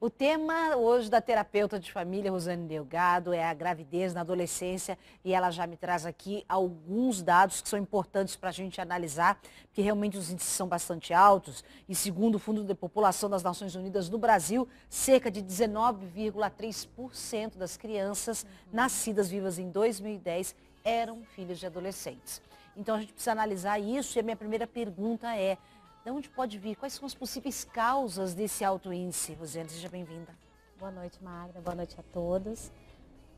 O tema hoje da terapeuta de família, Rosane Delgado, é a gravidez na adolescência e ela já me traz aqui alguns dados que são importantes para a gente analisar, porque realmente os índices são bastante altos e segundo o Fundo de População das Nações Unidas no Brasil, cerca de 19,3% das crianças nascidas vivas em 2010 eram filhos de adolescentes. Então a gente precisa analisar isso e a minha primeira pergunta é: de onde pode vir? Quais são as possíveis causas desse alto índice? Rosane, seja bem-vinda. Boa noite, Magda. Boa noite a todos.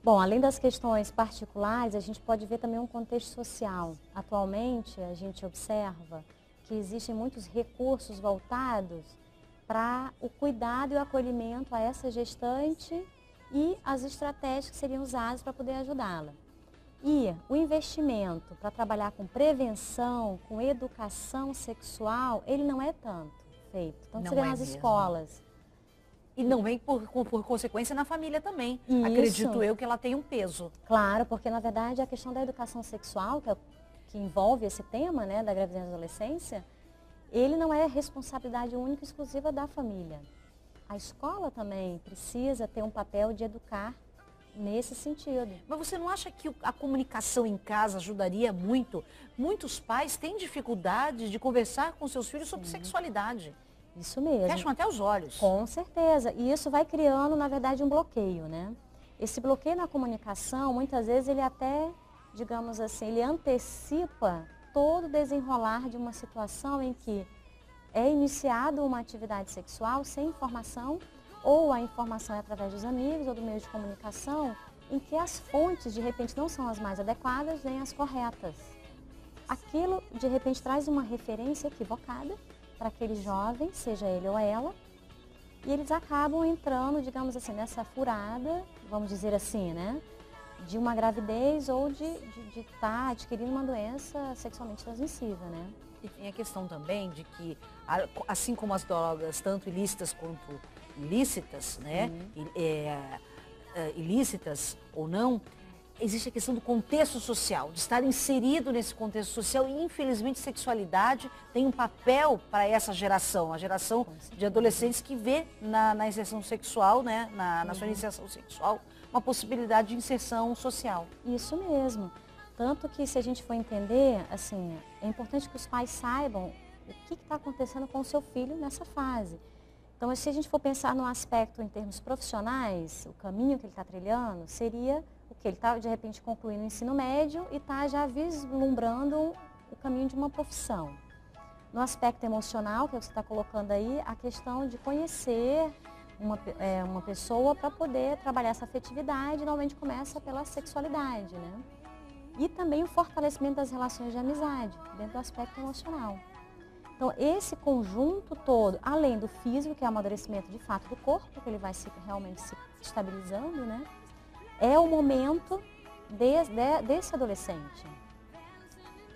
Bom, além das questões particulares, a gente pode ver também um contexto social. Atualmente, a gente observa que existem muitos recursos voltados para o cuidado e o acolhimento a essa gestante e as estratégias que seriam usadas para poder ajudá-la. E o investimento para trabalhar com prevenção, com educação sexual, ele não é tanto feito. Tanto seria nas escolas. E não vem por consequência na família também. Isso. Acredito eu que ela tem um peso. Claro, porque na verdade a questão da educação sexual, que envolve esse tema, né, da gravidez e adolescência, ele não é responsabilidade única e exclusiva da família. A escola também precisa ter um papel de educar nesse sentido. Mas você não acha que a comunicação em casa ajudaria muito? Muitos pais têm dificuldade de conversar com seus filhos sobre sexualidade. Isso mesmo. Fecham até os olhos. Com certeza. E isso vai criando, na verdade, um bloqueio, né? Esse bloqueio na comunicação, muitas vezes, ele até, digamos assim, ele antecipa todo o desenrolar de uma situação em que é iniciada uma atividade sexual sem informação, ou a informação é através dos amigos ou do meio de comunicação, em que as fontes, de repente, não são as mais adequadas nem as corretas. Aquilo, de repente, traz uma referência equivocada para aquele jovem, seja ele ou ela, e eles acabam entrando, digamos assim, nessa furada, vamos dizer assim, né, de uma gravidez ou de estar adquirindo uma doença sexualmente transmissível, né? E tem a questão também de que, assim como as drogas, tanto ilícitas quanto ilícitas, né? Ilícitas ou não, existe a questão do contexto social, de estar inserido nesse contexto social e, infelizmente, sexualidade tem um papel para essa geração, a geração de adolescentes que vê na inserção sexual, né? Na sua iniciação sexual, uma possibilidade de inserção social. Isso mesmo. Tanto que, se a gente for entender, assim, é importante que os pais saibam o que está acontecendo com o seu filho nessa fase. Então, se a gente for pensar no aspecto em termos profissionais, o caminho que ele está trilhando seria o que ele está, de repente, concluindo o ensino médio e está já vislumbrando o caminho de uma profissão. No aspecto emocional, que você está colocando aí, a questão de conhecer uma pessoa para poder trabalhar essa afetividade, normalmente começa pela sexualidade, né? E também o fortalecimento das relações de amizade, dentro do aspecto emocional. Então, esse conjunto todo, além do físico, que é o amadurecimento de fato do corpo, que ele vai realmente se estabilizando, né? É o momento desse adolescente.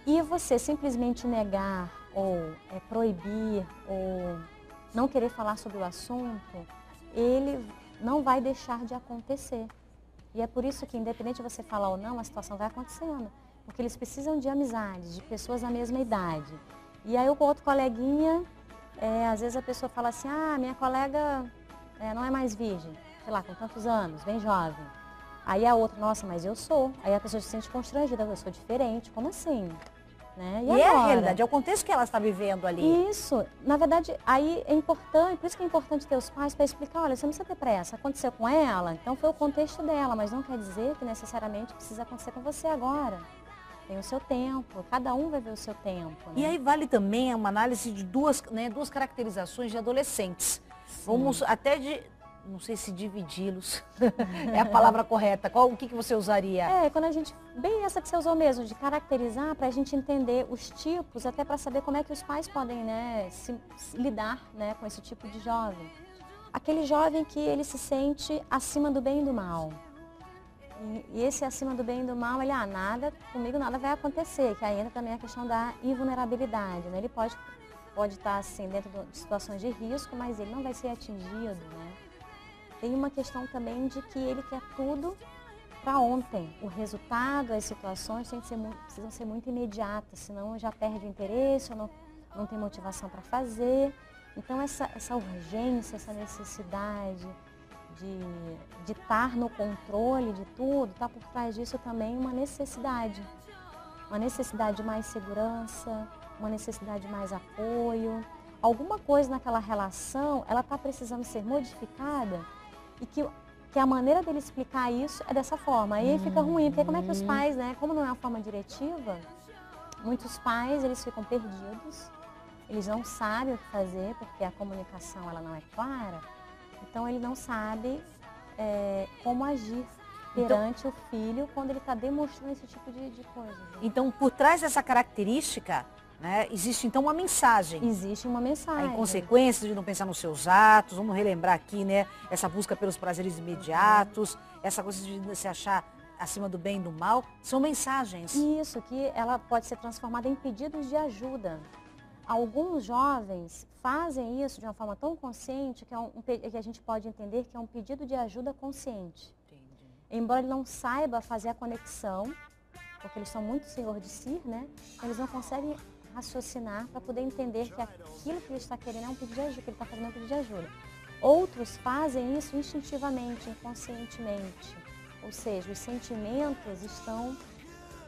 E você simplesmente negar, ou proibir, ou não querer falar sobre o assunto, ele não vai deixar de acontecer. E é por isso que, independente de você falar ou não, a situação vai acontecendo. Porque eles precisam de amizades, de pessoas da mesma idade. E aí o outro coleguinha, às vezes a pessoa fala assim, minha colega não é mais virgem, sei lá, com tantos anos, bem jovem. Aí a outra, nossa, mas eu sou. Aí a pessoa se sente constrangida, eu sou diferente, como assim? Né? E é a realidade, é o contexto que ela está vivendo ali. Isso, na verdade, aí é importante, por isso que é importante ter os pais para explicar, olha, você não precisa ter pressa, aconteceu com ela, então foi o contexto dela, mas não quer dizer que necessariamente precisa acontecer com você agora. Tem o seu tempo, cada um vai ver o seu tempo. Né? E aí vale também uma análise de duas caracterizações de adolescentes. Sim. Vamos até não sei se dividi-los é a palavra correta. O que você usaria? Quando a gente, bem essa que você usou mesmo, de caracterizar para a gente entender os tipos, até para saber como é que os pais podem, né, se lidar, né, com esse tipo de jovem. Aquele jovem que ele se sente acima do bem e do mal. E esse acima do bem e do mal, ele, comigo nada vai acontecer, que aí entra também a questão da invulnerabilidade, né? Ele pode estar assim dentro de situações de risco, mas ele não vai ser atingido, né? Tem uma questão também de que ele quer tudo para ontem. O resultado, as situações precisam ser muito imediatas, senão já perde o interesse ou não tem motivação para fazer. Então essa urgência, essa necessidade de estar no controle de tudo, está por trás disso também uma necessidade de mais segurança, uma necessidade de mais apoio. Alguma coisa naquela relação, ela está precisando ser modificada e que a maneira dele explicar isso é dessa forma. Aí fica ruim, porque como é que os pais, né, como não é uma forma diretiva, muitos pais, eles ficam perdidos, eles não sabem o que fazer, porque a comunicação ela não é clara, então ele não sabe como agir perante o filho quando ele está demonstrando esse tipo de coisa. Né? Então, por trás dessa característica, né, existe então uma mensagem. Existe uma mensagem. A inconsequência de não pensar nos seus atos, vamos relembrar aqui, né, essa busca pelos prazeres imediatos, essa coisa de se achar acima do bem e do mal, são mensagens. Isso, que ela pode ser transformada em pedidos de ajuda. Alguns jovens fazem isso de uma forma tão consciente que a gente pode entender que é um pedido de ajuda consciente. Entendi. Embora ele não saiba fazer a conexão, porque eles são muito senhor de si, né? Eles não conseguem raciocinar para poder entender que aquilo que ele está querendo é um pedido de ajuda, que ele está fazendo um pedido de ajuda. Outros fazem isso instintivamente, inconscientemente. Ou seja, os sentimentos estão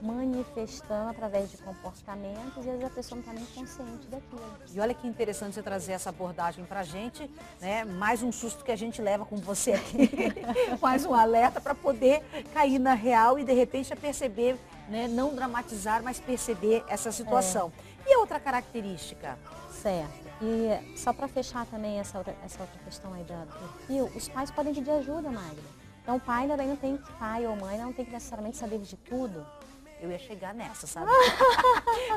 manifestando através de comportamentos e às vezes a pessoa não está nem consciente daquilo. E olha que interessante você trazer essa abordagem pra gente, né? Mais um susto que a gente leva com você aqui, mais um alerta para poder cair na real e de repente perceber, né? Não dramatizar, mas perceber essa situação. E a outra característica? Certo. E só para fechar também essa outra questão aí do perfil, os pais podem pedir ajuda, Magda. Então o pai também não tem que, pai ou mãe não tem que necessariamente saber de tudo. Eu ia chegar nessa, sabe?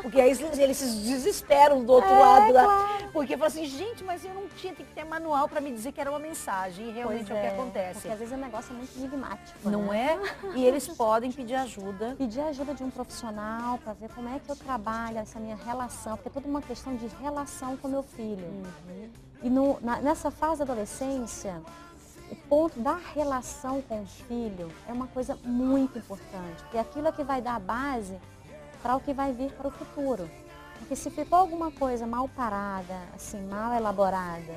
Porque aí eles se desesperam do outro lado. Claro. Porque falam assim, gente, mas eu não tinha, tem que ter manual para me dizer que era uma mensagem. E realmente é o que acontece. Porque às vezes o negócio é muito enigmático. Não né? é? E eles podem pedir ajuda. Pedir ajuda de um profissional para ver como é que eu trabalho essa minha relação. Porque é toda uma questão de relação com meu filho. E nessa fase da adolescência, o ponto da relação com o filho é uma coisa muito importante, porque aquilo é que vai dar a base para o que vai vir para o futuro. Porque se ficou alguma coisa mal parada, assim, mal elaborada,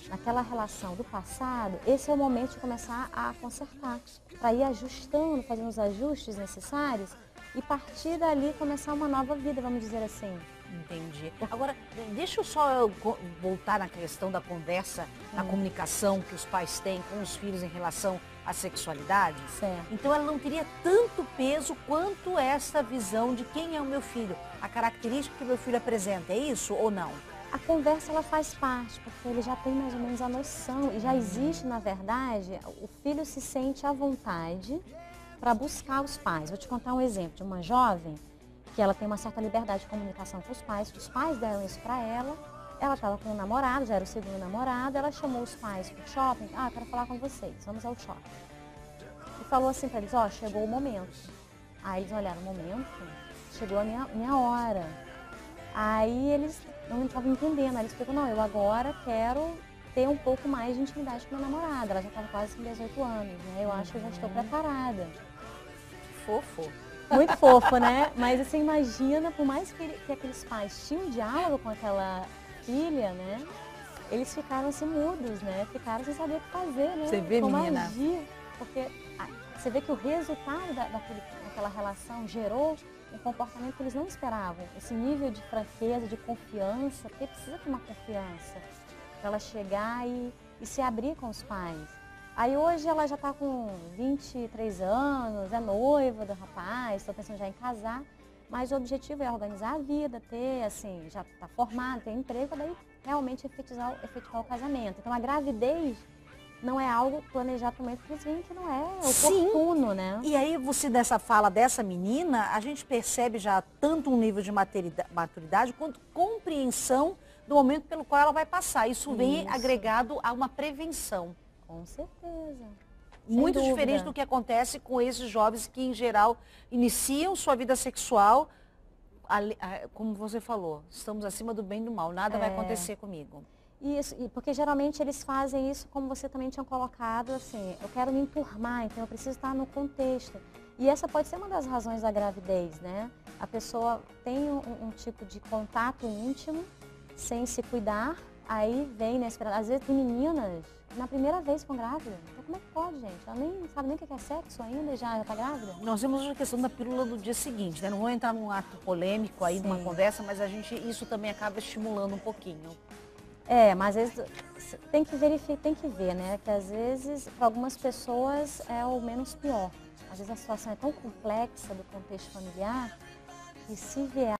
naquela relação do passado, esse é o momento de começar a consertar, para ir ajustando, fazendo os ajustes necessários e partir dali começar uma nova vida, vamos dizer assim. Entendi. Agora, deixa eu só voltar na questão da conversa, na comunicação que os pais têm com os filhos em relação à sexualidade. Certo. Então ela não teria tanto peso quanto essa visão de quem é o meu filho, a característica que o meu filho apresenta, é isso ou não? A conversa ela faz parte, porque ele já tem mais ou menos a noção e já existe, na verdade, o filho se sente à vontade para buscar os pais. Vou te contar um exemplo de uma jovem que ela tem uma certa liberdade de comunicação com os pais deram isso para ela estava com um namorado, já era o segundo namorado, ela chamou os pais para o shopping, quero falar com vocês, vamos ao shopping. E falou assim para eles, chegou o momento. Aí eles olharam, o momento? Chegou a minha hora. Aí eles não estavam entendendo, aí eles falaram, não, eu agora quero ter um pouco mais de intimidade com minha namorada, ela já estava quase com 18 anos, né? Eu acho que eu já estou preparada. Fofo. Muito fofo, né? Mas você imagina, por mais que aqueles pais tinham um diálogo com aquela filha, né? Eles ficaram assim mudos, né? Ficaram sem saber o que fazer, né? Você vê, como menina? agir, porque você vê que o resultado daquela relação gerou um comportamento que eles não esperavam. Esse nível de franqueza, de confiança, porque precisa ter uma confiança para ela chegar e se abrir com os pais. Aí hoje ela já está com 23 anos, é noiva do rapaz, está pensando já em casar, mas o objetivo é organizar a vida, ter, assim, já está formada, ter emprego, daí realmente efetivar o casamento. Então a gravidez não é algo planejado também, porque eles veem que não é oportuno, Sim. né? E aí você, nessa fala dessa menina, a gente percebe já tanto um nível de maturidade quanto compreensão do momento pelo qual ela vai passar. Isso vem agregado a uma prevenção. Com certeza. Muito diferente do que acontece com esses jovens que, em geral, iniciam sua vida sexual, como você falou, estamos acima do bem e do mal, nada vai acontecer comigo. Isso, porque geralmente eles fazem isso, como você também tinha colocado, assim, eu quero me enturmar, então eu preciso estar no contexto. E essa pode ser uma das razões da gravidez, né? A pessoa tem um tipo de contato íntimo, sem se cuidar, aí vem inesperado. Às vezes tem meninas na primeira vez ficam grávidas. Então como é que pode, gente? Ela nem sabe nem o que é sexo ainda e já está grávida. Nós temos a questão da pílula do dia seguinte, né? Não vou entrar num ato polêmico aí, numa conversa, mas isso também acaba estimulando um pouquinho. Mas às vezes tem que verificar, tem que ver, né? Que às vezes, para algumas pessoas, é o menos pior. Às vezes a situação é tão complexa do contexto familiar que se vier